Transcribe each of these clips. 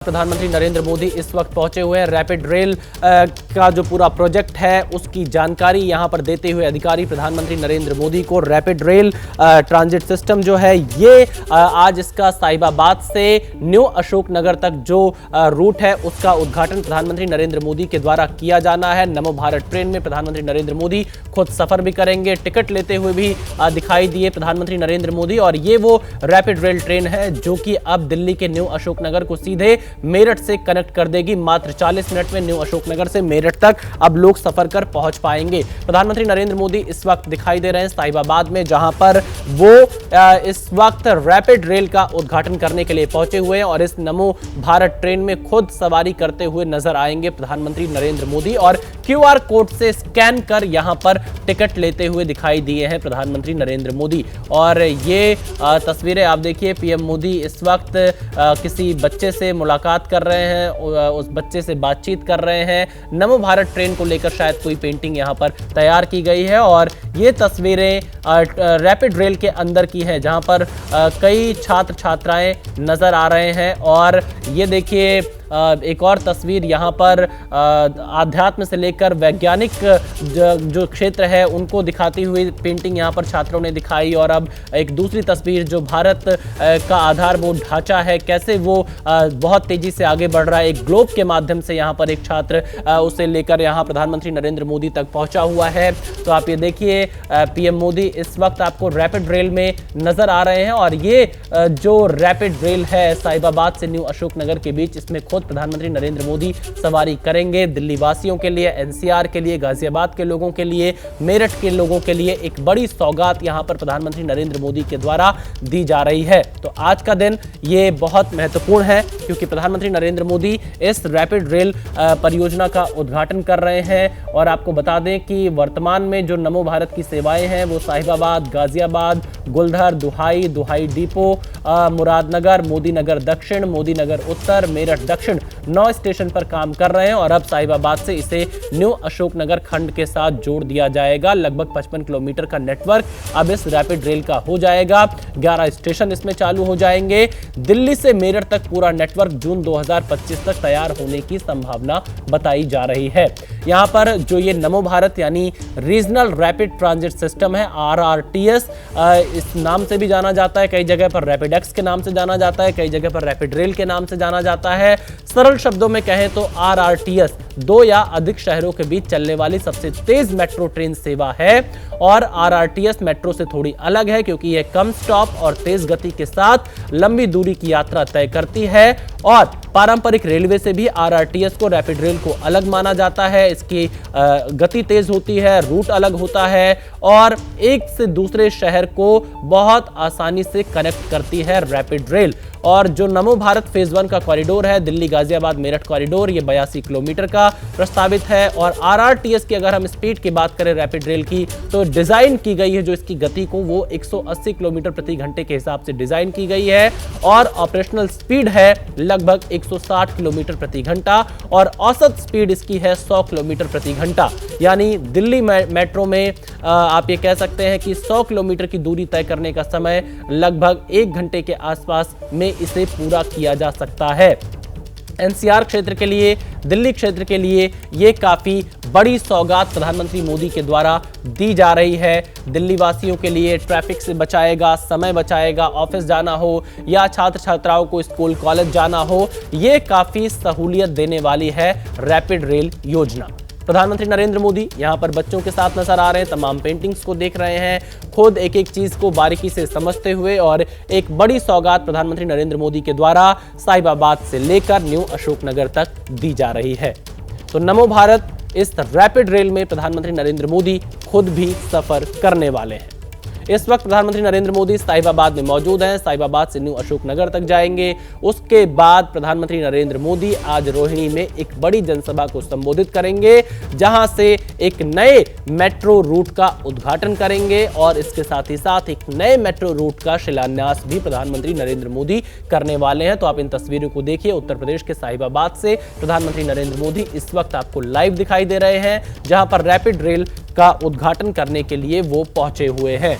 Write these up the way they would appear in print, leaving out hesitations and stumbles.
प्रधानमंत्री नरेंद्र मोदी इस वक्त पहुंचे हुए हैं। रैपिड रेल का जो पूरा प्रोजेक्ट है उसकी जानकारी यहां पर देते हुए अधिकारी प्रधानमंत्री नरेंद्र मोदी को रैपिड रेल ट्रांजिट सिस्टम जो है ये आज इसका साहिबाबाद से न्यू अशोकनगर तक जो रूट है उसका उद्घाटन प्रधानमंत्री नरेंद्र मोदी के द्वारा किया जाना है। नमो भारत ट्रेन में प्रधानमंत्री नरेंद्र मोदी खुद सफर भी करेंगे, टिकट लेते हुए भी दिखाई दिए प्रधानमंत्री नरेंद्र मोदी। और ये वो रैपिड रेल ट्रेन है जो कि अब दिल्ली के न्यू अशोकनगर को सीधे मेरठ से कनेक्ट कर देगी। मात्र 40 मिनट में न्यू अशोकनगर से मेरठ तक अब लोग सफर कर पहुंच पाएंगे। प्रधानमंत्री नरेंद्र मोदी इस वक्त दिखाई दे रहे हैं साहिबाबाद में, जहां पर वो इस वक्त रैपिड रेल का उद्घाटन करने के लिए पहुंचे हुए हैं। और इस नमो भारत ट्रेन में खुद सवारी करते हुए नजर आएंगे प्रधानमंत्री नरेंद्र मोदी और QR कोड से स्कैन कर यहां पर टिकट लेते हुए दिखाई दिए हैं प्रधानमंत्री नरेंद्र मोदी। और ये तस्वीरें आप देखिए, पीएम मोदी इस वक्त किसी बच्चे से मुलाकात कर रहे हैं, उस बच्चे से बातचीत कर रहे हैं। नमो भारत ट्रेन को लेकर शायद कोई पेंटिंग यहां पर तैयार की गई है। और ये तस्वीरें रैपिड रेल के अंदर की हैं, जहां पर कई छात्र छात्राएं नजर आ रहे हैं। और ये देखिए एक और तस्वीर यहाँ पर आध्यात्म से लेकर वैज्ञानिक जो क्षेत्र है उनको दिखाती हुई पेंटिंग यहाँ पर छात्रों ने दिखाई। और अब एक दूसरी तस्वीर जो भारत का आधारभूत ढांचा है, कैसे वो बहुत तेजी से आगे बढ़ रहा है, एक ग्लोब के माध्यम से यहाँ पर एक छात्र उसे लेकर यहाँ प्रधानमंत्री नरेंद्र मोदी तक पहुँचा हुआ है। तो आप ये देखिए, पीएम मोदी इस वक्त आपको रैपिड रेल में नजर आ रहे हैं। और ये जो रैपिड रेल है साहिबाबाद से न्यू अशोकनगर के बीच, इसमें प्रधानमंत्री नरेंद्र मोदी सवारी करेंगे। दिल्ली वासियों के लिए, NCR के लिए, गाजियाबाद के लोगों के लिए, मेरठ के लोगों के लिए एक बड़ी सौगात यहां पर प्रधानमंत्री नरेंद्र मोदी के द्वारा दी जा रही है। तो आज का दिन ये बहुत महत्वपूर्ण है क्योंकि प्रधानमंत्री नरेंद्र मोदी इस रैपिड रेल परियोजना का उद्घाटन कर रहे हैं। और आपको बता दें कि वर्तमान में जो नमो भारत की सेवाएं हैं वो साहिबाबाद, गाजियाबाद, गुलधर, दुहाई डिपो, मुरादनगर, मोदीनगर दक्षिण, मोदीनगर उत्तर, मेरठ दक्षिण 9 स्टेशन पर काम कर रहे हैं। और अब साहिबाबाद से इसे न्यू अशोकनगर खंड के साथ जोड़ दिया जाएगा। लगभग 55 किलोमीटर का नेटवर्क अब इस रैपिड रेल का हो जाएगा। 11 स्टेशन इसमें चालू हो जाएंगे। दिल्ली से मेरठ तक पूरा नेटवर्क जून 2025 तक तैयार होने की संभावना बताई जा रही है। यहां पर जो ये नमो भारत यानी रीजनल रैपिड ट्रांजिट सिस्टम है, RRTS इस नाम से भी जाना जाता है, कई जगह पर रैपिड एक्स के नाम से जाना जाता है, कई जगह पर रैपिड रेल के नाम से जाना जाता है। सरल शब्दों में कहें तो RRTS 2 या अधिक शहरों के बीच चलने वाली सबसे तेज मेट्रो ट्रेन सेवा है। और RRTS मेट्रो से थोड़ी अलग है क्योंकि यह कम स्टॉप और तेज गति के साथ लंबी दूरी की यात्रा तय करती है। और पारंपरिक रेलवे से भी RRTS को, रैपिड रेल को अलग माना जाता है। इसकी गति तेज होती है, रूट अलग होता है और एक से दूसरे शहर को बहुत आसानी से कनेक्ट करती है रैपिड रेल। और जो नमो भारत फेज 1 का कॉरिडोर है, दिल्ली गाजियाबाद मेरठ कॉरिडोर, ये 82 किलोमीटर का प्रस्तावित है। और RRTS की अगर हम स्पीड की बात करें रैपिड रेल की, तो डिजाइन की गई है जो इसकी गति को वो 180 किलोमीटर प्रति घंटे के हिसाब से डिजाइन की गई है। और ऑपरेशनल स्पीड है लगभग 160 किलोमीटर प्रति घंटा और औसत स्पीड इसकी है 100 किलोमीटर प्रति घंटा। यानी दिल्ली मेट्रो में आप ये कह सकते हैं कि 100 किलोमीटर की दूरी तय करने का समय लगभग 1 घंटे के आसपास में इसे पूरा किया जा सकता है। NCR क्षेत्र के लिए, दिल्ली क्षेत्र के लिए ये काफी बड़ी सौगात प्रधानमंत्री मोदी के द्वारा दी जा रही है। दिल्ली वासियों के लिए ट्रैफिक से बचाएगा, समय बचाएगा, ऑफिस जाना हो या छात्र छात्राओं को स्कूल कॉलेज जाना हो, ये काफी सहूलियत देने वाली है रैपिड रेल योजना। प्रधानमंत्री नरेंद्र मोदी यहां पर बच्चों के साथ नजर आ रहे हैं, तमाम पेंटिंग्स को देख रहे हैं, खुद एक एक चीज को बारीकी से समझते हुए। और एक बड़ी सौगात प्रधानमंत्री नरेंद्र मोदी के द्वारा साहिबाबाद से लेकर न्यू अशोकनगर तक दी जा रही है। तो नमो भारत इस रैपिड रेल में प्रधानमंत्री नरेंद्र मोदी खुद भी सफर करने वाले हैं। इस वक्त प्रधानमंत्री नरेंद्र मोदी साहिबाबाद में मौजूद हैं। साहिबाबाद से न्यू अशोकनगर तक जाएंगे। उसके बाद प्रधानमंत्री नरेंद्र मोदी आज रोहिणी में एक बड़ी जनसभा को संबोधित करेंगे, जहां से एक नए मेट्रो रूट का उद्घाटन करेंगे। और इसके साथ ही साथ एक नए मेट्रो रूट का शिलान्यास भी प्रधानमंत्री नरेंद्र मोदी करने वाले हैं। तो आप इन तस्वीरों को देखिए, उत्तर प्रदेश के साहिबाबाद से प्रधानमंत्री नरेंद्र मोदी इस वक्त आपको लाइव दिखाई दे रहे हैं, जहां पर रैपिड रेल का उद्घाटन करने के लिए वो पहुंचे हुए हैं।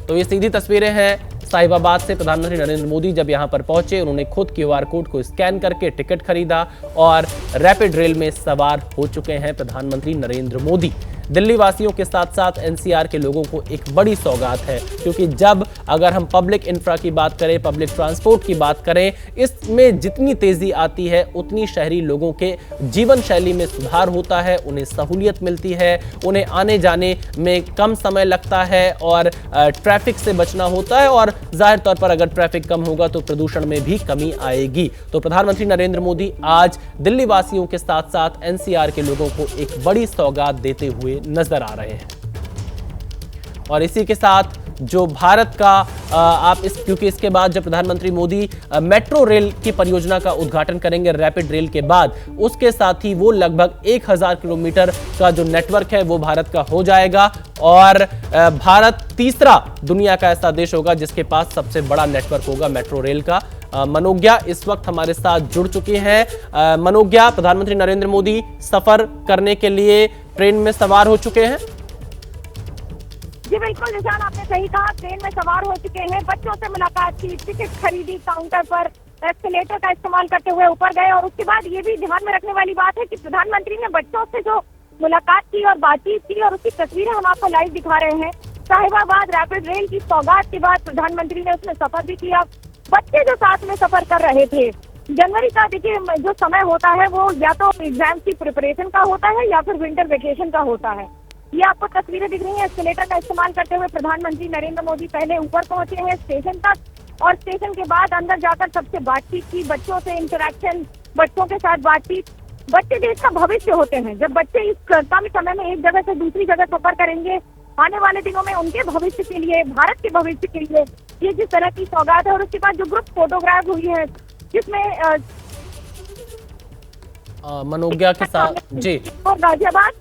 तो ये सीधी तस्वीरें हैं साहिबाबाद से प्रधानमंत्री नरेंद्र मोदी जब यहां पर पहुंचे, उन्होंने खुद क्यूआर कोड को स्कैन करके टिकट खरीदा और रैपिड रेल में सवार हो चुके हैं प्रधानमंत्री नरेंद्र मोदी। दिल्ली वासियों के साथ साथ एनसीआर के लोगों को एक बड़ी सौगात है, क्योंकि जब अगर हम पब्लिक इंफ्रा की बात करें, पब्लिक ट्रांसपोर्ट की बात करें, इसमें जितनी तेजी आती है उतनी शहरी लोगों के जीवन शैली में सुधार होता है, उन्हें सहूलियत मिलती है, उन्हें आने जाने में कम समय लगता है और ट्रैफिक से बचना होता है। और जाहिर तौर पर अगर ट्रैफिक कम होगा तो प्रदूषण में भी कमी आएगी। तो प्रधानमंत्री नरेंद्र मोदी आज दिल्ली वासियों के साथ साथ एनसीआर के लोगों को एक बड़ी सौगात देते हुए नजर आ रहे हैं। और इसी के साथ जो भारत का क्योंकि इसके बाद जब प्रधानमंत्री मोदी मेट्रो रेल की परियोजना का उद्घाटन करेंगे रैपिड रेल के बाद, उसके साथ ही वो लगभग 1000 किलोमीटर का जो नेटवर्क है वो भारत का हो जाएगा और भारत तीसरा दुनिया का ऐसा देश होगा जिसके पास सबसे बड़ा नेटवर्क होगा मेट्रो रेल का। मनोज्ञा इस वक्त हमारे साथ जुड़ चुकी हैं। मनोज्ञा, प्रधानमंत्री नरेंद्र मोदी सफर करने के लिए ट्रेन में सवार हो चुके हैं। जी बिल्कुल निशान, आपने सही कहा, ट्रेन में सवार हो चुके हैं, बच्चों से मुलाकात की, टिकट खरीदी, काउंटर पर एस्केलेटर का इस्तेमाल करते हुए ऊपर गए। और उसके बाद ये भी ध्यान में रखने वाली बात है कि प्रधानमंत्री ने बच्चों से जो मुलाकात की और बातचीत की और उसकी तस्वीरें हम आपको लाइव दिखा रहे हैं। साहिबाबाद रैपिड रेल की सौगात के बाद प्रधानमंत्री ने उसमें सफर भी किया। बच्चे जो साथ में सफर कर रहे थे, जनवरी का देखिए जो समय होता है वो या तो एग्जाम की प्रिपरेशन का होता है या फिर विंटर वेकेशन का होता है। ये आपको तस्वीरें दिख रही हैं, एस्केलेटर का इस्तेमाल करते हुए प्रधानमंत्री नरेंद्र मोदी पहले ऊपर पहुंचे हैं स्टेशन तक और स्टेशन के बाद अंदर जाकर सबसे बातचीत की, बच्चों से इंटरेक्शन, बच्चों के साथ बातचीत। बच्चे देश का भविष्य होते हैं। जब बच्चे इस कम समय में एक जगह से दूसरी जगह सफर करेंगे, आने वाले दिनों में उनके भविष्य के लिए, भारत के भविष्य के लिए ये जिस तरह की सौगात है। और उसके बाद जो ग्रुप फोटोग्राफ हुई है जिसमें मनोज्ञा के साथ जी और गाजियाबाद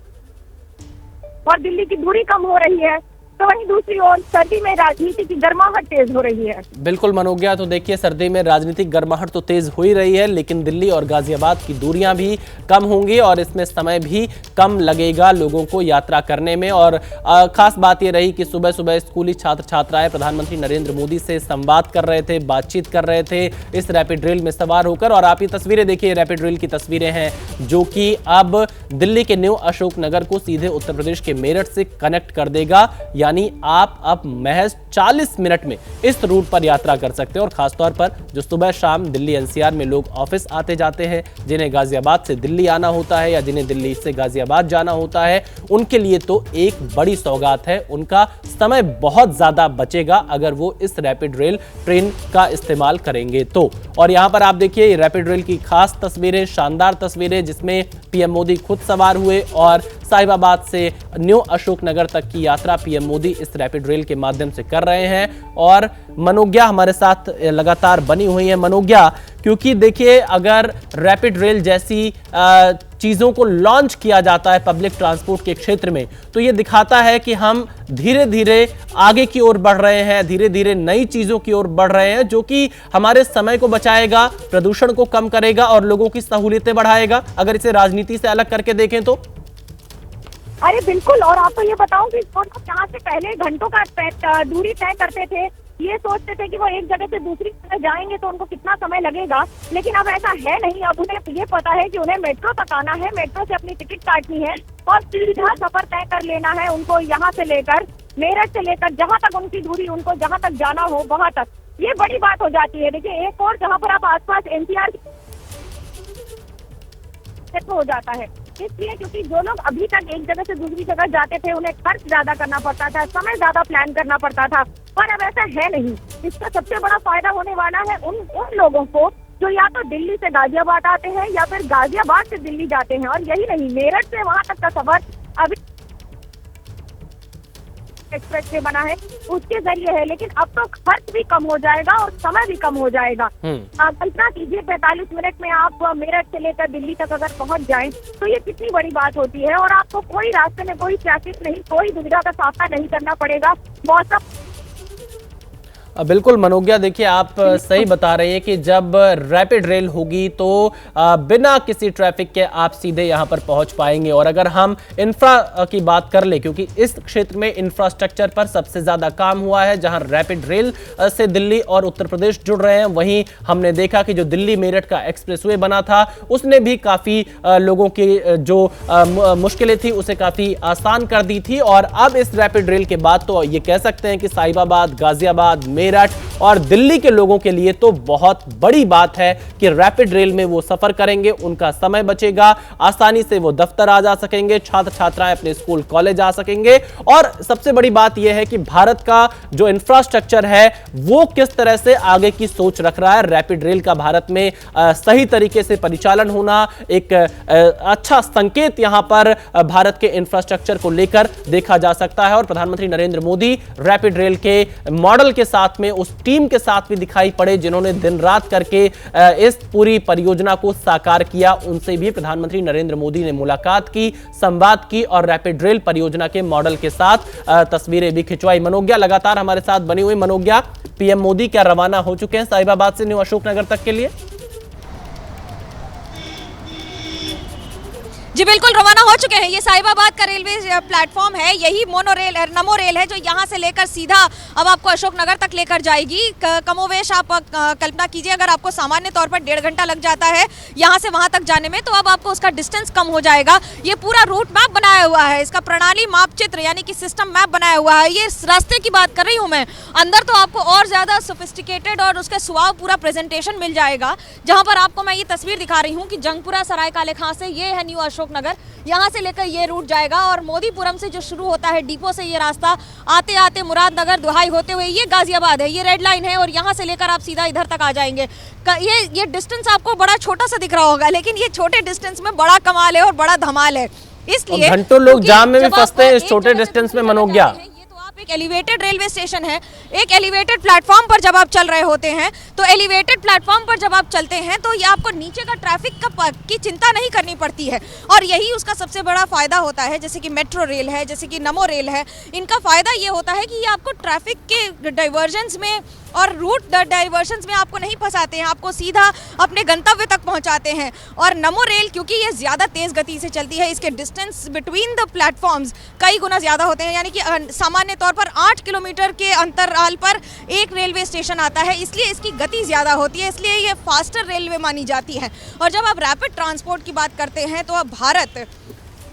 और दिल्ली की दूरी कम हो रही है, तो वहीं दूसरी ओर सर्दी में राजनीति की गर्माहट तेज हो रही है। बिल्कुल मनोज्ञा, तो देखिए सर्दी में राजनीतिक गर्माहट तो तेज हो ही रही है, लेकिन दिल्ली और गाजियाबाद की दूरियां भी कम होंगी और इसमें समय भी कम लगेगा लोगों को यात्रा करने में। और खास बात यह रही कि सुबह सुबह स्कूली छात्र छात्राएं प्रधानमंत्री नरेंद्र मोदी से संवाद कर रहे थे, बातचीत कर रहे थे इस रैपिड रेल में सवार होकर। और आप ये तस्वीरें देखिए, रैपिड रेल की तस्वीरें हैं जो कि अब दिल्ली के न्यू अशोक नगर को सीधे उत्तर प्रदेश के मेरठ से कनेक्ट कर देगा, यानी आप अब महज 40 मिनट में इस रूट पर यात्रा कर सकते हैं। और खासतौर पर जो सुबह शाम दिल्ली एनसीआर में लोग ऑफिस आते जाते हैं, जिन्हें गाजियाबाद से दिल्ली आना होता है या जिन्हें दिल्ली से गाजियाबाद जाना होता है, उनके लिए तो एक बड़ी सौगात है। उनका समय बहुत ज्यादा बचेगा अगर वो इस रैपिड रेल ट्रेन का इस्तेमाल करेंगे तो। और यहां पर आप देखिए रैपिड रेल की खास तस्वीरें, शानदार तस्वीरें जिसमें पीएम मोदी खुद सवार हुए और साहिबाबाद से न्यू अशोक नगर तक की यात्रा पीएम मोदी इस रैपिड रेल के माध्यम से कर रहे हैं। और मनोज्ञा हमारे साथ लगातार बनी हुई है। मनोज्ञा, क्योंकि देखिए अगर रैपिड रेल जैसी चीजों को लॉन्च किया जाता है पब्लिक ट्रांसपोर्ट के क्षेत्र में, तो ये दिखाता है कि हम धीरे धीरे आगे की ओर बढ़ रहे हैं, धीरे धीरे नई चीजों की ओर बढ़ रहे हैं, जो कि हमारे समय को बचाएगा, प्रदूषण को कम करेगा और लोगों की सहूलियतें बढ़ाएगा, अगर इसे राजनीति से अलग करके देखें तो। अरे बिल्कुल, और आपको ये बताऊं कि यहाँ से पहले घंटों का दूरी तय करते थे, ये सोचते थे कि वो एक जगह से दूसरी जगह जाएंगे तो उनको कितना समय लगेगा, लेकिन अब ऐसा है नहीं। अब उन्हें ये पता है कि उन्हें मेट्रो तक आना है, मेट्रो से अपनी टिकट काटनी है और सीधा सफर तय कर लेना है उनको, यहाँ से लेकर मेरठ से लेकर जहाँ तक उनकी दूरी, उनको जहाँ तक जाना हो वहाँ तक। ये बड़ी बात हो जाती है। देखिए एक और जहाँ पर आप आसपास एनसीआर हो जाता है, इसलिए क्योंकि जो लोग अभी तक एक जगह से दूसरी जगह जाते थे उन्हें खर्च ज्यादा करना पड़ता था, समय ज्यादा प्लान करना पड़ता था, पर अब ऐसा है नहीं। इसका सबसे बड़ा फायदा होने वाला है उन लोगों को जो या तो दिल्ली से गाजियाबाद आते हैं या फिर गाजियाबाद से दिल्ली जाते हैं। और यही नहीं, मेरठ से वहां तक का सफर अभी एक्सप्रेस वे बना है उसके जरिए है, लेकिन अब तो खर्च भी कम हो जाएगा और समय भी कम हो जाएगा। कल्पना कीजिए 45 मिनट में आप मेरठ से लेकर दिल्ली तक अगर पहुंच जाएं तो ये कितनी बड़ी बात होती है। और आपको कोई रास्ते में कोई ट्रैफिक नहीं, कोई दुविधा का सामना नहीं करना पड़ेगा। मौसम बिल्कुल मनोज्ञा, देखिए आप सही बता रहे हैं कि जब रैपिड रेल होगी तो बिना किसी ट्रैफिक के आप सीधे यहां पर पहुंच पाएंगे। और अगर हम इंफ्रा की बात कर ले, क्योंकि इस क्षेत्र में इंफ्रास्ट्रक्चर पर सबसे ज्यादा काम हुआ है, जहां रैपिड रेल से दिल्ली और उत्तर प्रदेश जुड़ रहे हैं, वहीं हमने देखा कि जो दिल्ली मेरठ का एक्सप्रेसवे बना था उसने भी काफी लोगों की जो मुश्किलें थी उसे काफी आसान कर दी थी। और अब इस रैपिड रेल के बाद तो ये कह सकते हैं कि साहिबाबाद, गाजियाबाद, मेरठ और दिल्ली के लोगों के लिए तो बहुत बड़ी बात है कि रैपिड रेल में वो सफर करेंगे, उनका समय बचेगा, आसानी से वो दफ्तर आ जा सकेंगे, छात्र छात्राएं अपने स्कूल कॉलेज आ सकेंगे। और सबसे बड़ी बात यह है कि भारत का जो इंफ्रास्ट्रक्चर है वो किस तरह से आगे की सोच रख रहा है। रैपिड रेल का भारत में सही तरीके से परिचालन होना एक अच्छा संकेत यहां पर भारत के इंफ्रास्ट्रक्चर को लेकर देखा जा सकता है। और प्रधानमंत्री नरेंद्र मोदी रैपिड रेल के मॉडल के साथ में उस टीम के साथ भी दिखाई पड़े जिन्होंने दिन रात करके इस पूरी परियोजना को साकार किया। उनसे भी प्रधानमंत्री नरेंद्र मोदी ने मुलाकात की, संवाद की और रैपिड रेल परियोजना के मॉडल के साथ तस्वीरें भी खिंचवाई। मनोज्ञा लगातार हमारे साथ बनी हुई। मनोज्ञा, पीएम मोदी क्या रवाना हो चुके हैं साहिबाबाद से न्यू अशोकनगर तक के लिए? जी बिल्कुल, रवाना हो चुके हैं। ये साहिबाबाद का रेलवे प्लेटफॉर्म है, यही मोनो रेल नमो रेल है जो यहाँ से लेकर सीधा अब आपको अशोकनगर तक लेकर जाएगी। कमोवेश आप कल्पना कीजिए, अगर आपको सामान्य तौर पर 1.5 घंटा लग जाता है यहाँ से वहाँ तक जाने में, तो अब आपको उसका डिस्टेंस कम हो जाएगा। ये पूरा रूट मैप बनाया हुआ है, इसका प्रणाली माप चित्र यानी कि सिस्टम मैप बनाया हुआ है। ये इस रास्ते की बात कर रही हूँ मैं, अंदर तो आपको और ज़्यादा सोफिस्टिकेटेड और उसका सुहाव पूरा प्रेजेंटेशन मिल जाएगा। जहाँ पर आपको मैं ये तस्वीर दिखा रही हूँ कि जंगपुरा सराय काले खां से ये है न्यू अशोकनगर, यहाँ से लेकर ये रूट जाएगा और मोदीपुरम से जो शुरू होता है डिपो से ये रास्ता आते आते मुरादनगर दुहाई होते हुए ये गाजियाबाद है, ये रेड लाइन है और यहाँ से लेकर आप सीधा इधर तक आ जाएंगे। ये डिस्टेंस आपको बड़ा छोटा सा दिख रहा होगा, लेकिन ये छोटे डिस्टेंस में बड़ा कमाल है और बड़ा धमाल है। इसलिए घंटों लोग जाम में भी फंसते हैं इस छोटे डिस्टेंस में। मनोज्ञा, एक एलिवेटेड रेलवे स्टेशन है, एक एलिवेटेड प्लेटफॉर्म पर जब आप चल रहे होते हैं, तो एलिवेटेड प्लेटफॉर्म पर जब आप चलते हैं तो ये आपको नीचे का ट्रैफिक की चिंता नहीं करनी पड़ती है। और यही उसका सबसे बड़ा फायदा होता है। जैसे कि मेट्रो रेल है, जैसे कि नमो रेल है, इनका फायदा ये होता है कि ये आपको ट्रैफिक के डाइवर्जन्स में और रूट डाइवर्शंस में आपको नहीं फंसाते हैं, आपको सीधा अपने गंतव्य तक पहुंचाते हैं। और नमो रेल क्योंकि ये ज़्यादा तेज़ गति से चलती है, इसके डिस्टेंस बिटवीन द प्लेटफॉर्म्स कई गुना ज़्यादा होते हैं, यानी कि सामान्य तौर पर 8 किलोमीटर के अंतराल पर एक रेलवे स्टेशन आता है, इसलिए इसकी गति ज़्यादा होती है, इसलिए ये फास्टर रेलवे मानी जाती है। और जब आप रैपिड ट्रांसपोर्ट की बात करते हैं तो अब भारत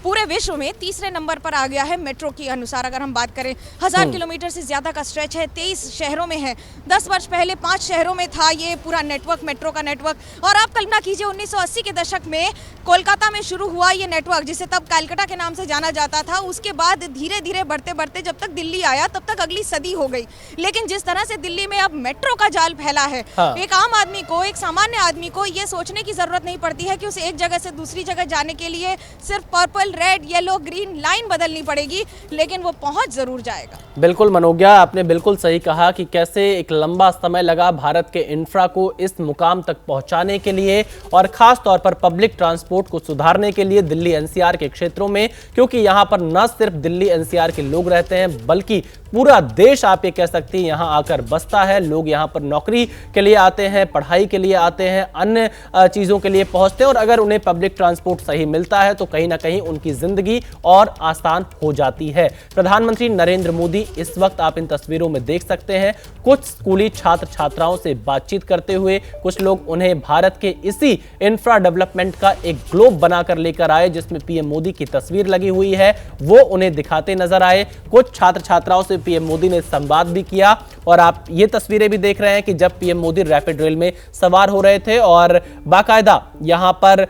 पूरे विश्व में तीसरे नंबर पर आ गया है मेट्रो के अनुसार। अगर हम बात करें 1000 किलोमीटर से ज़्यादा का स्ट्रेच है, 23 शहरों में है। 10 वर्ष पहले 5 शहरों में था ये पूरा नेटवर्क, मेट्रो का नेटवर्क। और आप कल्पना कीजिए 1980 के दशक में कोलकाता में शुरू हुआ ये नेटवर्क, जिसे तब कैलकाटा के नाम से जाना जाता था। उसके बाद धीरे धीरे बढ़ते बढ़ते जब तक दिल्ली आया तब तक अगली सदी हो गई। लेकिन जिस तरह से दिल्ली में अब मेट्रो का जाल फैला है, एक आम आदमी को, एक सामान्य आदमी को ये सोचने की जरूरत नहीं पड़ती है कि उसे एक जगह से दूसरी जगह जाने के लिए सिर्फ purple, red, yellow, green line बदलनी पड़ेगी, लेकिन वो पहुंच जरूर जाएगा। बिल्कुल मनोज्ञा, आपने बिल्कुल सही कहा कि कैसे एक लंबा समय लगा भारत के इंफ्रा को इस मुकाम तक पहुंचाने के लिए, और खास तौर पर पब्लिक ट्रांसपोर्ट को सुधारने के लिए दिल्ली एनसीआर के क्षेत्रों में, क्योंकि यहां पर न सिर्फ दिल्ली एनसीआर के लोग रहते हैं बल्कि पूरा देश आप ये कह सकती हैं यहां आकर बसता है। लोग यहां पर नौकरी के लिए आते हैं, पढ़ाई के लिए आते हैं, अन्य चीज़ों के लिए पहुंचते हैं, और अगर उन्हें पब्लिक ट्रांसपोर्ट सही मिलता है तो कहीं ना कहीं उनकी जिंदगी और आसान हो जाती है। प्रधानमंत्री नरेंद्र मोदी इस वक्त आप इन तस्वीरों में देख सकते हैं कुछ स्कूली छात्र छात्राओं से बातचीत करते हुए। कुछ लोग उन्हें भारत के इसी इंफ्रा डेवलपमेंट का एक ग्लोब बनाकर लेकर आए जिसमें पीएम मोदी की तस्वीर लगी हुई है, वो उन्हें दिखाते नजर आए। कुछ छात्र छात्राओं से पीएम मोदी ने संवाद भी किया, और आप ये तस्वीरें भी देख रहे हैं कि जब पीएम मोदी रैपिड रेल में सवार हो रहे थे और बाकायदा यहां पर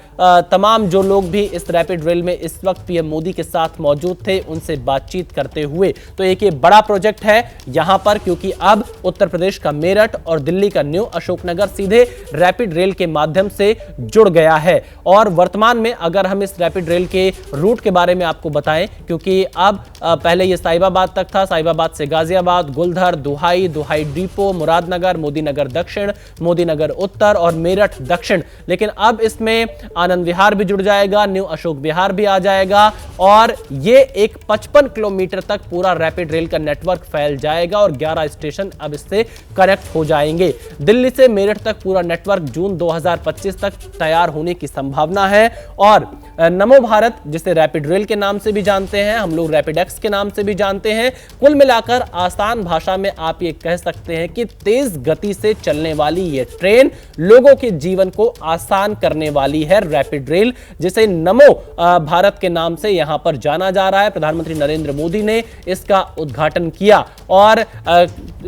तमाम जो लोग भी इस रैपिड रेल में इस वक्त पीएम मोदी के साथ मौजूद थे उनसे बातचीत करते हुए। तो एक ये बड़ा प्रोजेक्ट है यहां पर, क्योंकि अब उत्तर प्रदेश का मेरठ और दिल्ली का न्यू अशोकनगर सीधे रैपिड रेल के माध्यम से जुड़ गया है। और वर्तमान में अगर हम इस रैपिड रेल के रूट के बारे में आपको बताएं, क्योंकि अब पहले ये साहिबाबाद तक था, साहिबाबाद से गाजियाबाद, गुलधर, दुहाई, मोतीहारी, दुहाई डिपो, मुरादनगर, मोदीनगर दक्षिण, मोदीनगर उत्तर और मेरठ दक्षिण। लेकिन अब इसमें आनंद विहार भी जुड़ जाएगा, न्यू अशोक विहार भी आ जाएगा और ये एक 55 किलोमीटर तक पूरा रैपिड रेल का नेटवर्क फैल जाएगा और 11 स्टेशन अब इससे कनेक्ट हो जाएंगे। दिल्ली से मेरठ तक पूरा नेटवर्क जून 2025 तक तैयार होने की संभावना है। और नमो भारत, जिसे रैपिड रेल के नाम से भी जानते हैं, हम लोग रैपिड एक्स के नाम से भी जानते हैं, कुल मिलाकर आसान भाषा में आप ये कह सकते हैं कि तेज गति से चलने वाली ये ट्रेन लोगों के जीवन को आसान करने वाली है। रैपिड रेल, जिसे नमो भारत के नाम से यहां पर जाना जा रहा है। प्रधानमंत्री नरेंद्र मोदी ने इसका उद्घाटन किया और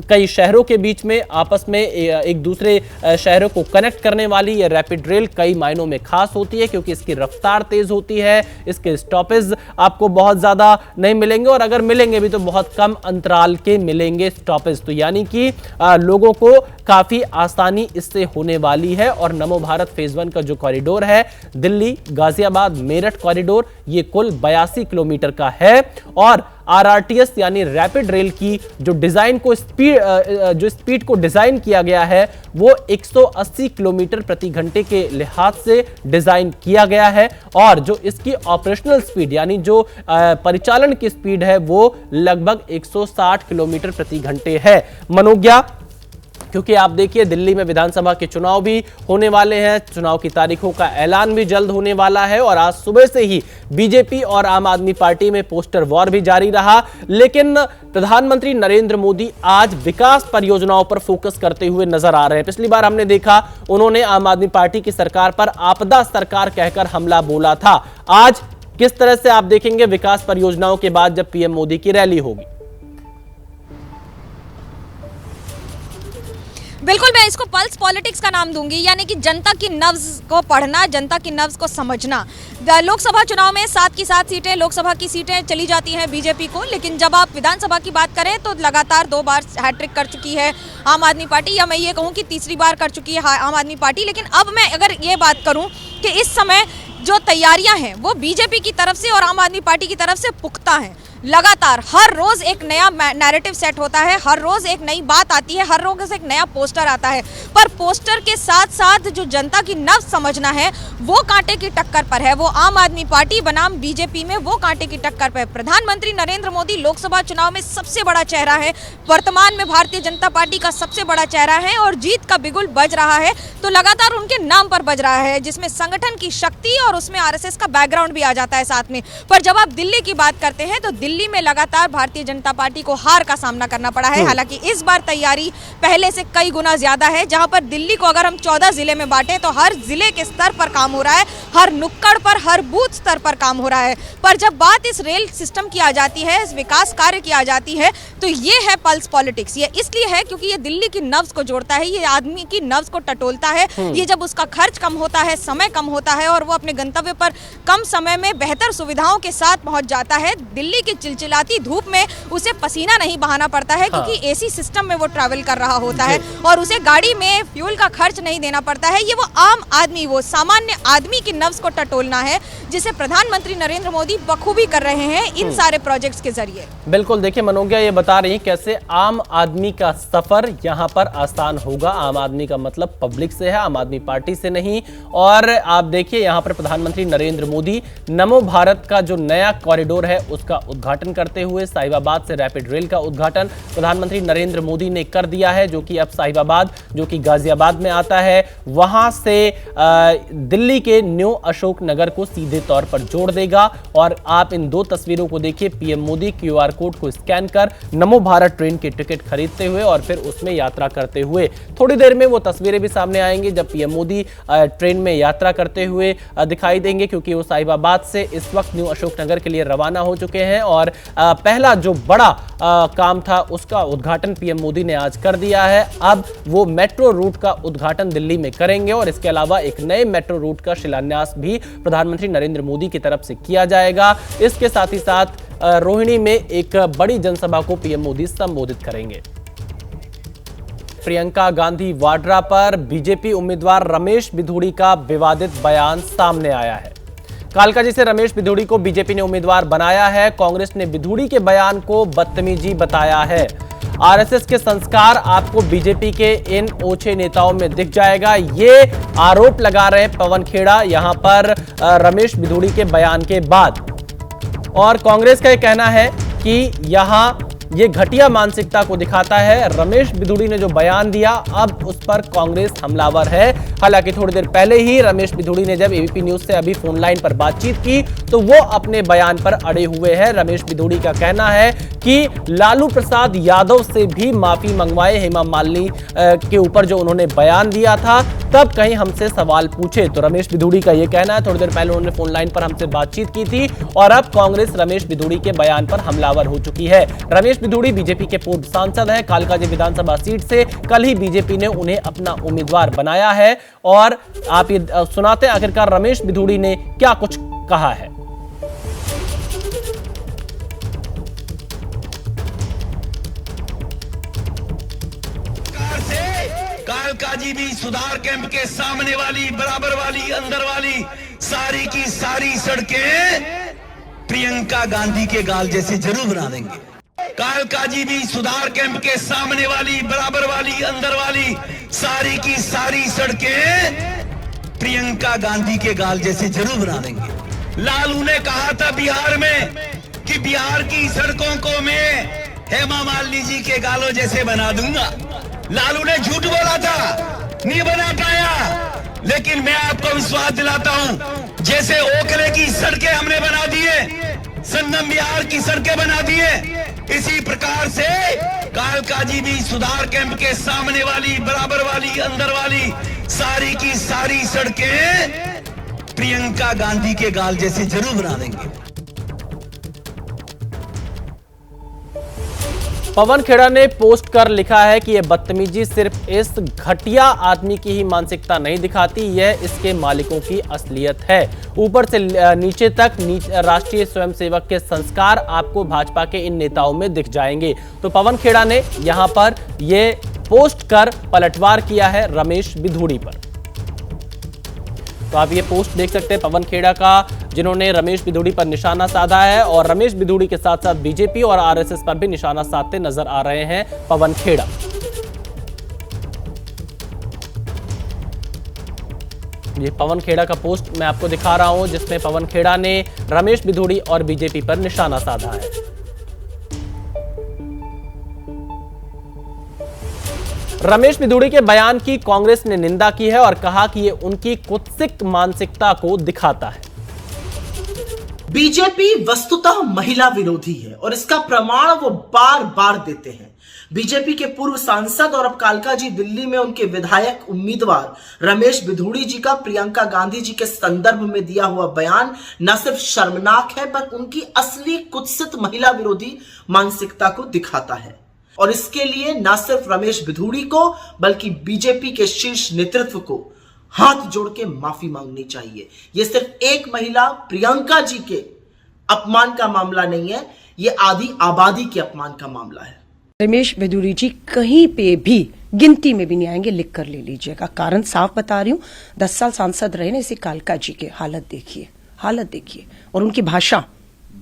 कई शहरों के बीच में आपस में एक दूसरे शहरों को कनेक्ट करने वाली ये रैपिड रेल कई मायनों में खास होती है, क्योंकि इसकी रफ्तार तेज होती है, इसके स्टॉपेज आपको बहुत ज्यादा नहीं मिलेंगे और अगर मिलेंगे भी तो बहुत कम अंतराल के मिलेंगे स्टॉपेज। तो यानी कि लोगों को काफी आसानी इससे होने वाली है। और नमो भारत फेज 1 का जो कॉरिडोर है, दिल्ली गाजियाबाद मेरठ कॉरिडोर, ये कुल 82 किलोमीटर का है और आरआरटीएस यानी रैपिड रेल की जो डिजाइन को स्पीड को डिजाइन किया गया है वो 180 किलोमीटर प्रति घंटे के लिहाज से डिजाइन किया गया है और जो इसकी ऑपरेशनल स्पीड यानी जो परिचालन की स्पीड है वो लगभग 160 किलोमीटर प्रति घंटे है। मनोज्ञा, क्योंकि आप देखिए दिल्ली में विधानसभा के चुनाव भी होने वाले हैं, चुनाव की तारीखों का ऐलान भी जल्द होने वाला है और आज सुबह से ही बीजेपी और आम आदमी पार्टी में पोस्टर वॉर भी जारी रहा। लेकिन प्रधानमंत्री नरेंद्र मोदी आज विकास परियोजनाओं पर फोकस करते हुए नजर आ रहे हैं। पिछली बार हमने देखा उन्होंने आम आदमी पार्टी की सरकार पर आपदा सरकार कहकर हमला बोला था। आज किस तरह से आप देखेंगे विकास परियोजनाओं के बाद जब पीएम मोदी की रैली होगी? बिल्कुल, मैं इसको पल्स पॉलिटिक्स का नाम दूंगी, यानी कि जनता की नब्ज को पढ़ना, जनता की नब्ज को समझना। लोकसभा चुनाव में 7 की 7 सीटें, लोकसभा की सीटें चली जाती हैं बीजेपी को, लेकिन जब आप विधानसभा की बात करें तो लगातार 2 बार हैट्रिक कर चुकी है आम आदमी पार्टी, या मैं ये कहूँ कि तीसरी बार कर चुकी है आम आदमी पार्टी। लेकिन अब मैं अगर ये बात करूँ कि इस समय जो तैयारियां हैं वो बीजेपी की तरफ से और आम आदमी पार्टी की तरफ से पुख्ता हैं। लगातार हर रोज एक नया नैरेटिव सेट होता है, हर रोज एक नई बात आती है, हर रोज एक नया पोस्टर आता है, पर पोस्टर के साथ साथ जो जनता की नब्ज समझना है वो कांटे की टक्कर पर है। वो आम आदमी पार्टी बनाम बीजेपी में वो कांटे की टक्कर पर है। प्रधानमंत्री नरेंद्र मोदी लोकसभा चुनाव में सबसे बड़ा चेहरा है, वर्तमान में भारतीय जनता पार्टी का सबसे बड़ा चेहरा है और जीत का बिगुल बज रहा है तो लगातार उनके नाम पर बज रहा है, जिसमें संगठन की शक्ति और उसमें आरएसएस का बैकग्राउंड भी आ जाता है साथ में। पर जब आप दिल्ली की बात करते हैं तो दिल्ली में लगातार भारतीय जनता पार्टी को हार का सामना करना पड़ा है। हालांकि इस बार तैयारी पहले से कई गुना ज्यादा है, जहां पर दिल्ली को अगर हम 14 जिले में बांटे तो हर जिले के स्तर पर काम हो रहा है, हर नुक्कड़ पर, हर बूथ स्तर पर काम हो रहा है। पर जब बात इस रेल सिस्टम की आ जाती है, इस विकास कार्य की आ जाती है, तो ये है पल्स पॉलिटिक्स। ये इसलिए है क्योंकि ये दिल्ली की नब्ज को जोड़ता है, ये आदमी की नब्ज को टटोलता है। ये जब उसका खर्च कम होता है, समय कम होता है और वो अपने गंतव्य पर कम समय में बेहतर सुविधाओं के साथ पहुंच जाता है। दिल्ली की चिलचिलाती धूप में उसे पसीना नहीं बहाना पड़ता है क्योंकि एसी सिस्टम में वो ट्रैवल कर रहा होता है और उसे गाड़ी में फ्यूल का खर्च नहीं देना पड़ता है। ये वो आम आदमी, वो सामान्य आदमी की नब्ज को टटोलना है, जिसे प्रधानमंत्री नरेंद्र मोदी बखूबी कर रहे हैं इन सारे प्रोजेक्ट्स के जरिए। बिल्कुल, देखिए मनोज्ञा ये बता रही है कैसे आम आदमी का सफर यहाँ पर आसान होगा। आम आदमी का मतलब पब्लिक से है, आम आदमी पार्टी से नहीं। और आप देखिए यहाँ पर प्रधानमंत्री नरेंद्र मोदी नमो भारत का जो नया कॉरिडोर है उसका उद्घाटन करते हुए साहिबाबाद से रैपिड रेल का उद्घाटन प्रधानमंत्री नरेंद्र मोदी ने कर दिया है, जो कि अब साहिबाबाद जो कि गाजियाबाद में आता है वहां से दिल्ली के न्यू अशोक नगर को सीधे तौर पर जोड़ देगा। और आप इन 2 तस्वीरों को देखिए, पीएम मोदी क्यूआर कोड को स्कैन कर नमो भारत ट्रेन की टिकट खरीदते हुए और फिर उसमें यात्रा करते हुए। थोड़ी देर में वो तस्वीरें भी सामने आएंगी जब पीएम मोदी ट्रेन में यात्रा करते हुए दिखाई देंगे, क्योंकि वो साहिबाबाद से इस वक्त न्यू अशोक नगर के लिए रवाना हो चुके हैं और पहला जो बड़ा काम था उसका उद्घाटन पीएम मोदी ने आज कर दिया है। अब वो मेट्रो रूट का उद्घाटन दिल्ली में करेंगे और इसके अलावा एक नए मेट्रो रूट का शिलान्यास भी प्रधानमंत्री नरेंद्र मोदी की तरफ से किया जाएगा। इसके साथ ही साथ रोहिणी में एक बड़ी जनसभा को पीएम मोदी संबोधित करेंगे। प्रियंका गांधी वाड्रा पर बीजेपी उम्मीदवार रमेश बिधूड़ी का विवादित बयान सामने आया है। कालकाजी से रमेश बिधूड़ी को बीजेपी ने उम्मीदवार बनाया है। कांग्रेस ने बिधूड़ी के बयान को बदतमीजी बताया है। आरएसएस के संस्कार आपको बीजेपी के इन ओछे नेताओं में दिख जाएगा, ये आरोप लगा रहे पवन खेड़ा यहां पर रमेश बिधूड़ी के बयान के बाद। और कांग्रेस का यह कहना है कि यहां ये घटिया मानसिकता को दिखाता है। रमेश बिधूड़ी ने जो बयान दिया, अब उस पर कांग्रेस हमलावर है। हालांकि थोड़ी देर पहले ही रमेश बिधूड़ी ने जब एबीपी न्यूज से अभी फोन लाइन पर बातचीत की तो वो अपने बयान पर अड़े हुए हैं। रमेश बिधूड़ी का कहना है कि लालू प्रसाद यादव से भी माफी मंगवाए हेमा मालिनी के ऊपर जो उन्होंने बयान दिया था, तब कहीं हमसे सवाल पूछे। तो रमेश बिधूड़ी का यह कहना है। थोड़ी देर पहले उन्होंने फोन लाइन पर हमसे बातचीत की थी और अब कांग्रेस रमेश बिधूड़ी के बयान पर हमलावर हो चुकी है। रमेश बिधूड़ी बीजेपी के पूर्व सांसद हैं। कालकाजी विधानसभा सीट से कल ही बीजेपी ने उन्हें अपना उम्मीदवार बनाया है। और आप ये सुनाते हैं आखिरकार रमेश बिधूड़ी ने क्या कुछ कहा है। कालकाजी भी सुधार कैंप के सामने वाली, बराबर वाली, अंदर वाली सारी की सारी सड़कें प्रियंका गांधी के गाल जैसे जरूर बना देंगे। कालकाजी भी सुधार कैंप के सामने वाली, बराबर वाली, अंदर वाली सारी की सारी सड़कें प्रियंका गांधी के गाल जैसे जरूर बना देंगे। लालू ने कहा था बिहार में कि बिहार की सड़कों को मैं हेमा मालिनी जी के गालों जैसे बना दूंगा। लालू ने झूठ बोला था, नहीं बना पाया। लेकिन मैं आपको विश्वास दिलाता हूं, जैसे ओखले की सड़कें हमने बना दिए, संगम बिहार की सड़कें बना दिए, इसी प्रकार से कालकाजी भी सुधार कैंप के सामने वाली, बराबर वाली, अंदर वाली सारी की सारी सड़कें प्रियंका गांधी के गाल जैसे जरूर बना देंगे। पवन खेड़ा ने पोस्ट कर लिखा है कि यह बदतमीजी सिर्फ इस घटिया आदमी की ही मानसिकता नहीं दिखाती, यह इसके मालिकों की असलियत है। ऊपर से नीचे तक राष्ट्रीय स्वयंसेवक के संस्कार आपको भाजपा के इन नेताओं में दिख जाएंगे। तो पवन खेड़ा ने यहां पर यह पोस्ट कर पलटवार किया है रमेश बिधूड़ी पर। तो आप ये पोस्ट देख सकते हैं पवन खेड़ा का, जिन्होंने रमेश बिधूड़ी पर निशाना साधा है। और रमेश बिधूड़ी के साथ साथ बीजेपी और आरएसएस पर भी निशाना साधते नजर आ रहे हैं पवन खेड़ा। ये पवन खेड़ा का पोस्ट मैं आपको दिखा रहा हूं, जिसमें पवन खेड़ा ने रमेश बिधूड़ी और बीजेपी पर निशाना साधा है। रमेश बिधूड़ी के बयान की कांग्रेस ने निंदा की है और कहा कि ये उनकी कुत्सित मानसिकता को दिखाता है। बीजेपी वस्तुतः महिला विरोधी है और इसका प्रमाण वो बार बार देते हैं। बीजेपी के पूर्व सांसद और अब कालकाजी दिल्ली में उनके विधायक उम्मीदवार रमेश बिधूड़ी जी का प्रियंका गांधी जी के संदर्भ में दिया हुआ बयान न सिर्फ शर्मनाक है, पर उनकी असली कुत्सित महिला विरोधी मानसिकता को दिखाता है। और इसके लिए न सिर्फ रमेश बिधूड़ी को बल्कि बीजेपी के शीर्ष नेतृत्व को हाथ जोड़ के माफी मांगनी चाहिए। यह सिर्फ एक महिला प्रियंका जी के अपमान का मामला नहीं है, यह आधी आबादी के अपमान का मामला है। रमेश बिधूड़ी जी कहीं पे भी गिनती में भी नहीं आएंगे, लिख कर ले लीजिएगा। कारण साफ बता रही हूं, 10 साल सांसद रहे ना, इसी कालका जी के हालत देखिए और उनकी भाषा।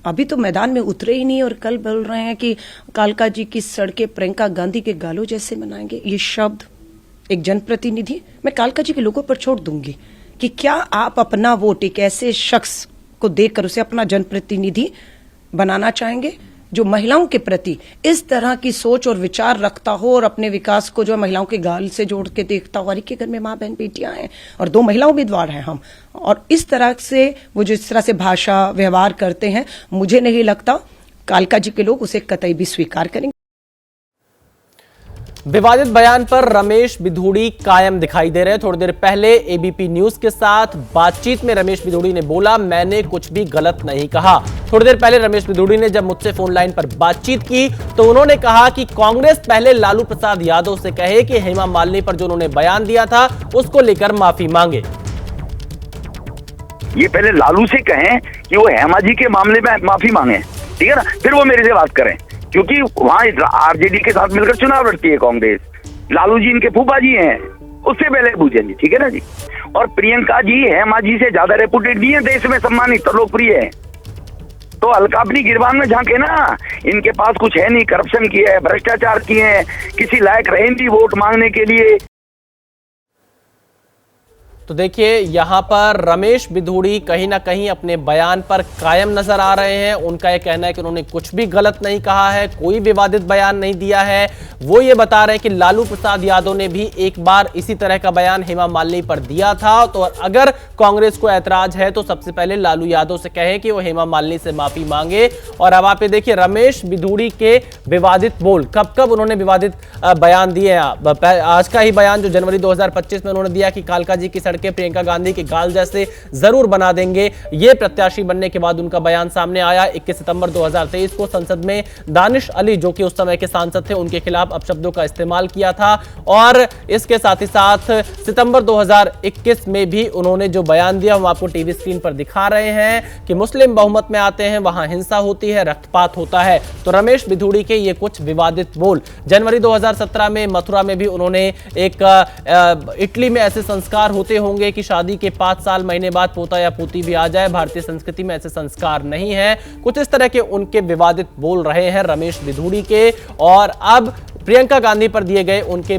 अभी तो मैदान में उतरे ही नहीं और कल बोल रहे हैं कि कालका जी की सड़कें प्रियंका गांधी के गालों जैसे बनाएंगे। ये शब्द एक जनप्रतिनिधि, मैं कालका जी के लोगों पर छोड़ दूंगी कि क्या आप अपना वोट एक ऐसे शख्स को देकर उसे अपना जनप्रतिनिधि बनाना चाहेंगे जो महिलाओं के प्रति इस तरह की सोच और विचार रखता हो और अपने विकास को जो महिलाओं के गाल से जोड़ के देखता हो। के घर में माँ बहन बेटियां हैं और 2 महिला उम्मीदवार हैं हम, और इस तरह से वो जिस तरह से भाषा व्यवहार करते हैं, मुझे नहीं लगता कालका जी के लोग उसे कतई भी स्वीकार करेंगे। विवादित बयान पर रमेश बिधूड़ी कायम दिखाई दे रहे हैं। थोड़ी देर पहले एबीपी न्यूज के साथ बातचीत में रमेश बिधूड़ी ने बोला, मैंने कुछ भी गलत नहीं कहा। थोड़ी देर पहले रमेश बिधूड़ी ने जब मुझसे फोन लाइन पर बातचीत की तो उन्होंने कहा कि कांग्रेस पहले लालू प्रसाद यादव से कहे कि हेमा मालिनी पर जो उन्होंने बयान दिया था उसको लेकर माफी मांगे। ये पहले लालू से कहें कि वो हेमा जी के मामले में माफी मांगे, ठीक है ना, फिर वो मेरे से बात करें, क्योंकि वहां आरजेडी के साथ मिलकर चुनाव लड़ती है कांग्रेस। लालू जी इनके फूफा जी हैं, उससे पहले पूछेंगे, ठीक है ना जी। और प्रियंका जी हेमा जी से ज्यादा रेपुटेड नहीं है, देश में सम्मानित और लोकप्रिय है। तो हल्का अपनी गिरबान में झांके ना। इनके पास कुछ है नहीं, करप्शन किए है, भ्रष्टाचार किए हैं, किसी लायक रहे नहीं वोट मांगने के लिए। तो देखिए यहां पर रमेश बिधूड़ी कहीं ना कहीं अपने बयान पर कायम नजर आ रहे हैं। उनका यह कहना है कि उन्होंने कुछ भी गलत नहीं कहा है, कोई विवादित बयान नहीं दिया है। वो ये बता रहे हैं कि लालू प्रसाद यादव ने भी एक बार इसी तरह का बयान हेमा मालिनी पर दिया था, तो अगर कांग्रेस को ऐतराज है तो सबसे पहले लालू यादव से कहे कि वो हेमा मालिनी से माफी मांगे। और अब आप ये देखिए रमेश बिधूड़ी के विवादित बोल, कब कब उन्होंने विवादित बयान दिए हैं। आज का ही बयान जो जनवरी 2025 में उन्होंने दिया कि कालका जी की के प्रियंका गांधी के गाल जैसे जरूर बना देंगे। ये प्रत्याशी बनने के बाद उनका बयान सामने आया। 21 सितंबर 2023 को संसद में दानिश अली जो कि उस समय के सांसद थे, उनके खिलाफ अपशब्दों का इस्तेमाल किया था। और इसके साथ ही साथ सितंबर 2021 में भी उन्होंने जो बयान दिया, हम आपको टीवी स्क्रीन पर दिखा रहे हैं कि मुस्लिम बहुमत में आते हैं वहां हिंसा होती है, रक्तपात होता है। तो रमेश बिधूड़ी के ये कुछ विवादित बोल। जनवरी 2017 में मथुरा में भी उन्होंने एक इटली में ऐसे संस्कार होते होंगे कि शादी के 5 साल महीने बाद पोता या पोती भी आ जाए, भारतीय संस्कृति में ऐसे संस्कार नहीं है। कुछ इस तरह के उनके विवादित बोल रहे हैं रमेश बिधूड़ी के। और अब प्रियंका गांधी पर दिए गए उनके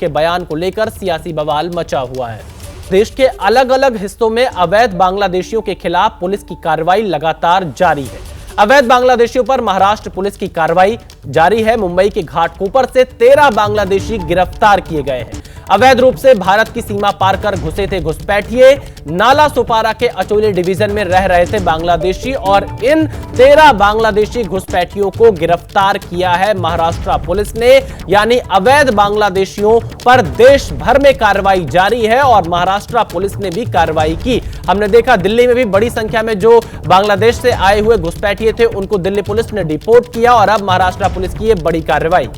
बयान को लेकर सियासी बवाल मचा हुआ है। देश के अलग अलग हिस्सों में अवैध बांग्लादेशियों के खिलाफ पुलिस की कार्रवाई लगातार जारी है। अवैध बांग्लादेशियों पर महाराष्ट्र पुलिस की कार्रवाई जारी है। मुंबई के घाटकोपर से 13 बांग्लादेशी गिरफ्तार किए गए हैं। अवैध रूप से भारत की सीमा पार कर घुसे थे घुसपैठिए। नाला सुपारा के अचोले डिवीजन में रह रहे थे बांग्लादेशी और इन 13 बांग्लादेशी घुसपैठियों को गिरफ्तार किया है महाराष्ट्र पुलिस ने। यानी अवैध बांग्लादेशियों पर देश भर में कार्रवाई जारी है और महाराष्ट्र पुलिस ने भी कार्रवाई की। हमने देखा दिल्ली में भी बड़ी संख्या में जो बांग्लादेश से आए हुए घुसपैठिए थे उनको दिल्ली पुलिस ने डिपोर्ट किया और अब महाराष्ट्र पुलिस की ये बड़ी कार्रवाई।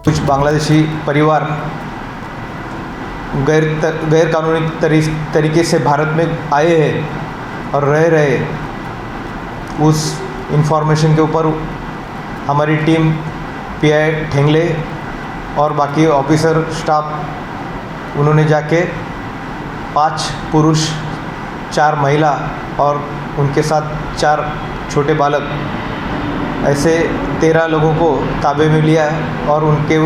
कुछ बांग्लादेशी परिवार गैर कानूनी तरीके से भारत में आए हैं और रह रहे। उस इंफॉर्मेशन के ऊपर हमारी टीम पीआई ठेंगले और बाकी ऑफिसर स्टाफ उन्होंने जाके 5 पुरुष 4 महिला और उनके साथ 4 छोटे बालक ऐसे 13 लोगों को ताबे में लिया और उनके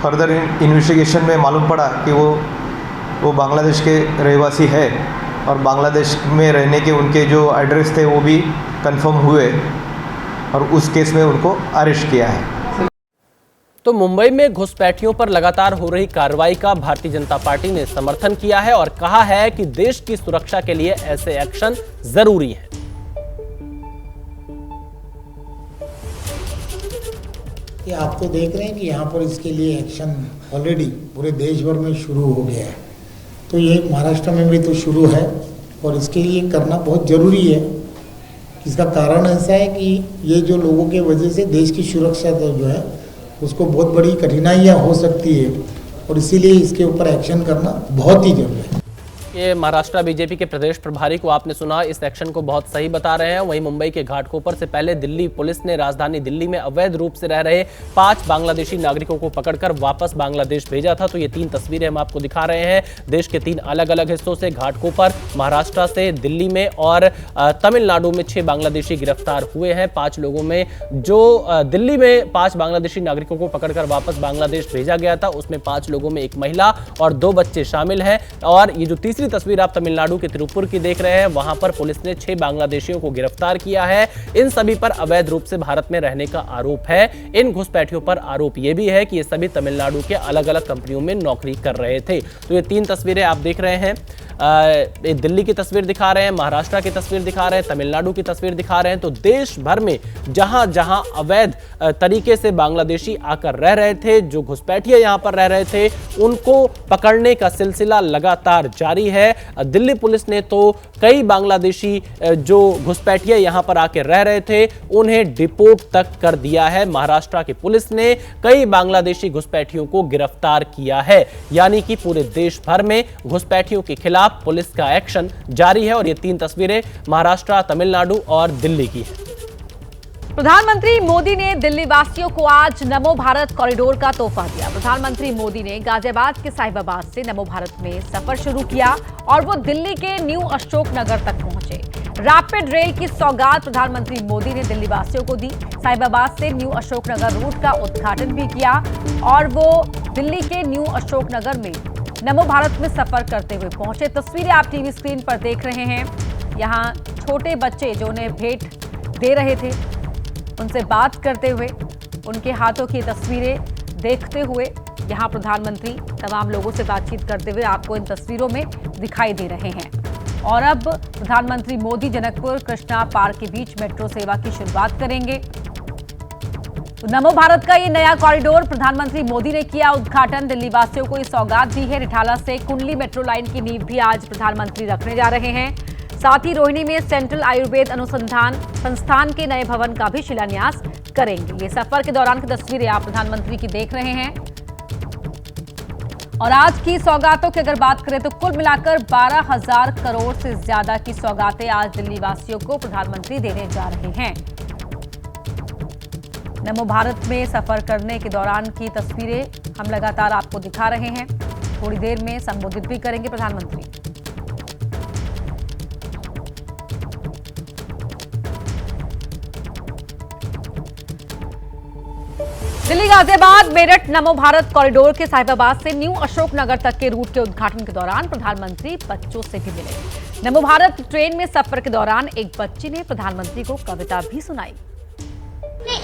फर्दर इन्वेस्टिगेशन में मालूम पड़ा कि वो बांग्लादेश के रहवासी है और बांग्लादेश में रहने के उनके जो एड्रेस थे वो भी कंफर्म हुए और उस केस में उनको अरेस्ट किया है। तो मुंबई में घुसपैठियों पर लगातार हो रही कार्रवाई का भारतीय जनता पार्टी ने समर्थन किया है और कहा है कि देश की सुरक्षा के लिए ऐसे एक्शन जरूरी है। कि आप तो देख रहे हैं कि यहाँ पर इसके लिए एक्शन ऑलरेडी पूरे देश भर में शुरू हो गया है, तो ये महाराष्ट्र में भी तो शुरू है और इसके लिए करना बहुत ज़रूरी है। इसका कारण ऐसा है कि ये जो लोगों के वजह से देश की सुरक्षा जो है उसको बहुत बड़ी कठिनाइयाँ हो सकती है और इसीलिए इसके ऊपर एक्शन करना बहुत ही जरूरी है। ये महाराष्ट्र बीजेपी के प्रदेश प्रभारी को आपने सुना, इस एक्शन को बहुत सही बता रहे हैं। वहीं मुंबई के घाटकोपर से पहले दिल्ली पुलिस ने राजधानी दिल्ली में अवैध रूप से रह रहे 5 बांग्लादेशी नागरिकों को पकड़कर वापस बांग्लादेश भेजा था। तो ये 3 तस्वीरें हम आपको दिखा रहे हैं देश के 3 अलग अलग हिस्सों से, घाटकोपर, महाराष्ट्र से, दिल्ली में और तमिलनाडु में 6 बांग्लादेशी गिरफ्तार हुए हैं। 5 लोगों में जो दिल्ली में 5 बांग्लादेशी नागरिकों को पकड़कर वापस बांग्लादेश भेजा गया था उसमें 5 लोगों में 1 महिला और 2 बच्चे शामिल हैं। और ये जो तीसरी तस्वीर आप तमिलनाडु के तिरुपुर की देख रहे हैं, वहां पर पुलिस ने 6 बांग्लादेशियों को गिरफ्तार किया है। इन सभी पर अवैध रूप से भारत में रहने का आरोप है। इन घुसपैठियों पर आरोप यह भी है कि ये सभी तमिलनाडु के अलग अलग कंपनियों में नौकरी कर रहे थे। तो ये 3 तस्वीरें आप देख रहे हैं, दिल्ली की तस्वीर दिखा रहे हैं, महाराष्ट्र की तस्वीर दिखा रहे हैं, तमिलनाडु की तस्वीर दिखा रहे हैं। तो देश भर में जहां जहां अवैध तरीके से बांग्लादेशी आकर रह रहे थे, जो घुसपैठिए यहां पर रह रहे थे, उनको पकड़ने का सिलसिला लगातार जारी है। दिल्ली पुलिस ने तो कई बांग्लादेशी जो घुसपैठिए यहां पर आकर रह रहे थे उन्हें डिपोर्ट तक कर दिया है। महाराष्ट्र की पुलिस ने कई बांग्लादेशी घुसपैठियों को गिरफ्तार किया है। यानी कि पूरे देश भर में घुसपैठियों के खिलाफ पुलिस का एक्शन जारी है। और ये 3 तस्वीरें महाराष्ट्र, तमिलनाडु और दिल्ली की है। प्रधानमंत्री मोदी ने दिल्ली वासियों को आज नमो भारत कॉरिडोर का तोहफा दिया। प्रधानमंत्री मोदी ने गाजियाबाद के साहिबाबाद से नमो भारत में सफर शुरू किया और वो दिल्ली के न्यू अशोक नगर तक पहुंचे। रैपिड रेल की सौगात प्रधानमंत्री मोदी ने दिल्ली वासियों को दी। साहिबाबाद से न्यू अशोक नगर रूट का उद्घाटन भी किया और वो दिल्ली के न्यू अशोक नगर में नमो भारत में सफर करते हुए पहुंचे। तस्वीरें आप टीवी स्क्रीन पर देख रहे हैं। यहाँ छोटे बच्चे जो उन्हें भेंट दे रहे थे, उनसे बात करते हुए, उनके हाथों की तस्वीरें देखते हुए यहां प्रधानमंत्री तमाम लोगों से बातचीत करते हुए आपको इन तस्वीरों में दिखाई दे रहे हैं। और अब प्रधानमंत्री मोदी जनकपुर कृष्णा पार्क के बीच मेट्रो सेवा की शुरुआत करेंगे। तो नमो भारत का ये नया कॉरिडोर प्रधानमंत्री मोदी ने किया उद्घाटन। दिल्ली वासियों को ये सौगात दी है। रिठाला से कुंडली मेट्रो लाइन की नींव भी आज प्रधानमंत्री रखने जा रहे हैं। साथ ही रोहिणी में सेंट्रल आयुर्वेद अनुसंधान संस्थान के नए भवन का भी शिलान्यास करेंगे। ये सफर के दौरान की तस्वीरें आप प्रधानमंत्री की देख रहे हैं। और आज की सौगातों की अगर बात करें तो कुल मिलाकर 12,000 करोड़ से ज्यादा की सौगातें आज दिल्ली वासियों को प्रधानमंत्री देने जा रहे हैं। नमो भारत में सफर करने के दौरान की तस्वीरें हम लगातार आपको दिखा रहे हैं। थोड़ी देर में संबोधित भी करेंगे प्रधानमंत्री। दिल्ली गाजियाबाद मेरठ नमो भारत कॉरिडोर के साहिबाबाद से न्यू अशोक नगर तक के रूट के उद्घाटन के दौरान प्रधानमंत्री बच्चों से भी मिले। नमो भारत ट्रेन में सफर के दौरान एक बच्ची ने प्रधानमंत्री को कविता भी सुनाई।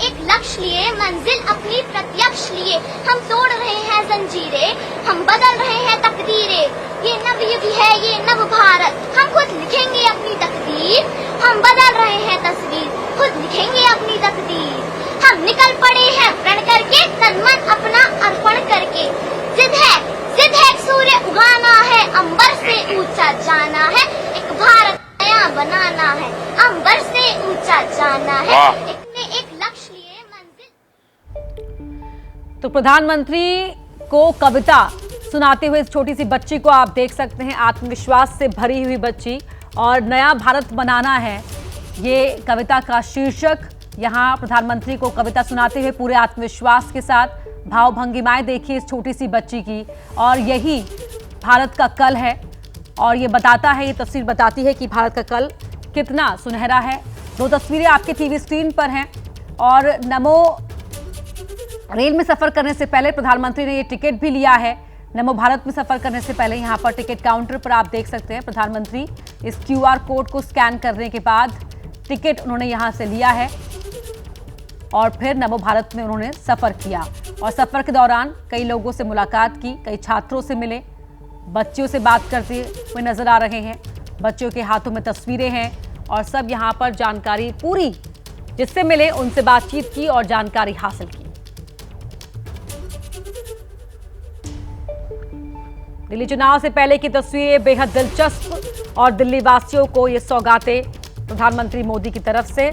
एक लक्ष्य लिए, मंजिल अपनी प्रत्यक्ष लिए, हम तोड़ रहे हैं जंजीरें, हम बदल रहे हैं तकदीरें। ये नव युग है, ये नव भारत, हम खुद लिखेंगे अपनी तकदीर। हम बदल रहे हैं तस्वीर, खुद लिखेंगे अपनी तकदीर। हम निकल पड़े हैं प्रण करके, तन मन अपना अर्पण करके। जिद है सूर्य उगाना है, अंबर से ऊंचा जाना है, एक भारत नया बनाना है, अंबर से ऊंचा जाना है। एक लक्ष्य लिए मंजिल। तो प्रधानमंत्री को कविता सुनाते हुए इस छोटी सी बच्ची को आप देख सकते हैं, आत्मविश्वास से भरी हुई बच्ची। और नया भारत बनाना है, ये कविता का शीर्षक। यहाँ प्रधानमंत्री को कविता सुनाते हुए पूरे आत्मविश्वास के साथ, भाव भंगिमाएं देखिए इस छोटी सी बच्ची की। और यही भारत का कल है और ये बताता है, ये तस्वीर बताती है कि भारत का कल कितना सुनहरा है। दो तस्वीरें आपके टीवी स्क्रीन पर हैं। और नमो रेल में सफर करने से पहले प्रधानमंत्री ने ये टिकट भी लिया है। नमो भारत में सफर करने से पहले यहाँ पर टिकट काउंटर पर आप देख सकते हैं, प्रधानमंत्री इस QR कोड को स्कैन करने के बाद टिकट उन्होंने यहाँ से लिया है और फिर नमो भारत में उन्होंने सफर किया। और सफर के दौरान कई लोगों से मुलाकात की, कई छात्रों से मिले, बच्चियों से बात करते हुए नजर आ रहे हैं। बच्चों के हाथों में तस्वीरें हैं और सब यहाँ पर जानकारी पूरी जिससे मिले उनसे बातचीत की और जानकारी हासिल की। दिल्ली चुनाव से पहले की तस्वीरें बेहद दिलचस्प और दिल्ली वासियों को ये सौगातें प्रधानमंत्री मोदी की तरफ से।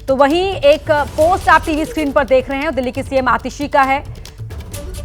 तो वहीं एक पोस्ट आप टीवी स्क्रीन पर देख रहे हैं, दिल्ली की सीएम आतिशी का है।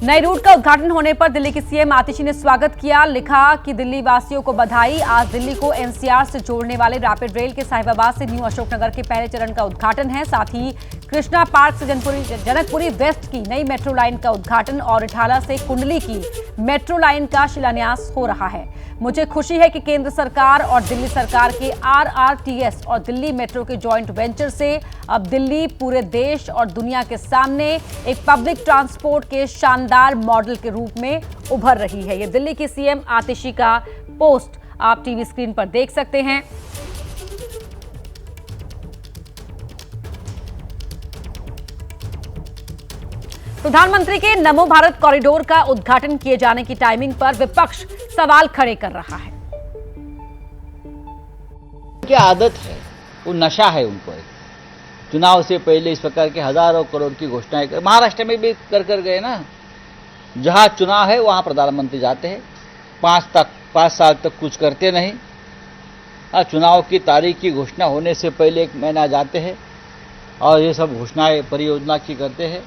नए रूट का उद्घाटन होने पर दिल्ली की सीएम आतिशी ने स्वागत किया। लिखा कि दिल्ली वासियों को बधाई, आज दिल्ली को एनसीआर से जोड़ने वाले रैपिड रेल के साहिबाबाद से न्यू अशोकनगर के पहले चरण का उद्घाटन है। साथ ही कृष्णा पार्क से जनकपुरी वेस्ट की नई मेट्रो लाइन का उद्घाटन और रिठाला से कुंडली की मेट्रो लाइन का शिलान्यास हो रहा है। मुझे खुशी है कि केंद्र सरकार और दिल्ली सरकार के RRTS और दिल्ली मेट्रो के जॉइंट वेंचर से अब दिल्ली पूरे देश और दुनिया के सामने एक पब्लिक ट्रांसपोर्ट के शानदार मॉडल के रूप में उभर रही है। ये दिल्ली की सीएम आतिशी का पोस्ट आप टीवी स्क्रीन पर देख सकते हैं। प्रधानमंत्री के नमो भारत कॉरिडोर का उद्घाटन किए जाने की टाइमिंग पर विपक्ष सवाल खड़े कर रहा है। क्या आदत है, वो नशा है उनको। चुनाव से पहले इस प्रकार के हजारों करोड़ की घोषणाएं महाराष्ट्र में भी कर गए ना। जहां चुनाव है वहां प्रधानमंत्री जाते हैं, 5 साल तक कुछ करते नहीं। चुनाव की तारीख की घोषणा होने से पहले 1 महीना जाते हैं और ये सब घोषणाएं परियोजना की करते हैं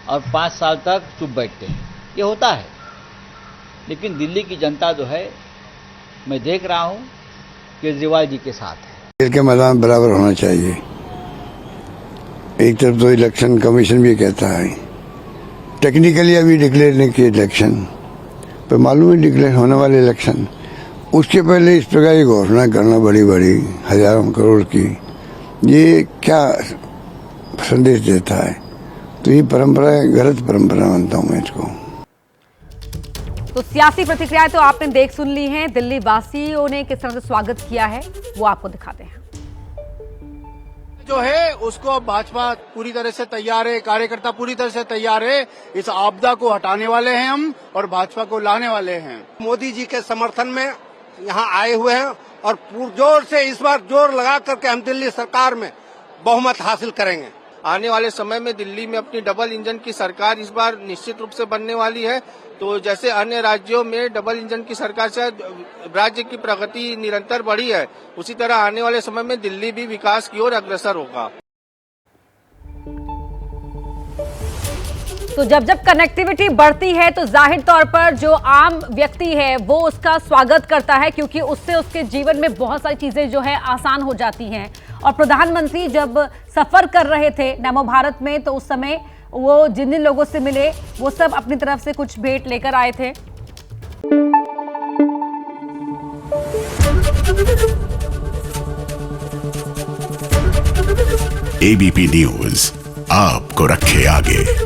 और 5 साल तक चुप बैठते हैं। ये होता है। लेकिन दिल्ली की जनता जो है, मैं देख रहा हूं केजरीवाल जी के साथ है। खेल के मैदान बराबर होना चाहिए। एक तरफ तो इलेक्शन कमीशन भी कहता है टेक्निकली अभी डिक्लेयर नहीं किए इलेक्शन, पर मालूम है डिक्लेयर होने वाले इलेक्शन, उसके पहले इस प्रकार की घोषणा करना बड़ी बड़ी हजारों करोड़ की, ये क्या संदेश देता है? तो ये परंपरा गलत परंपरा मानता हूँ मैं इसको। तो सियासी प्रतिक्रियाएं तो आपने देख सुन ली हैं। दिल्ली वासियों ने किस तरह से स्वागत किया है वो आपको दिखाते हैं। जो है उसको भाजपा पूरी तरह से तैयार है, कार्यकर्ता पूरी तरह से तैयार है। इस आपदा को हटाने वाले हैं हम और भाजपा को लाने वाले हैं। मोदी जी के समर्थन में यहाँ आए हुए हैं और पुरजोर से इस बार जोर लगा करके हम दिल्ली सरकार में बहुमत हासिल करेंगे। आने वाले समय में दिल्ली में अपनी डबल इंजन की सरकार इस बार निश्चित रूप से बनने वाली है। तो जैसे अन्य राज्यों में डबल इंजन की सरकार से राज्य की प्रगति निरंतर बढ़ी है, उसी तरह आने वाले समय में दिल्ली भी विकास की ओर अग्रसर होगा। तो जब जब कनेक्टिविटी बढ़ती है तो जाहिर तौर पर जो आम व्यक्ति है वो उसका स्वागत करता है, क्योंकि उससे उसके जीवन में बहुत सारी चीजें जो है आसान हो जाती हैं। और प्रधानमंत्री जब सफर कर रहे थे नमो भारत में, तो उस समय वो जिन जिन लोगों से मिले वो सब अपनी तरफ से कुछ भेंट लेकर आए थे। एबीपी न्यूज आपको रखे आगे।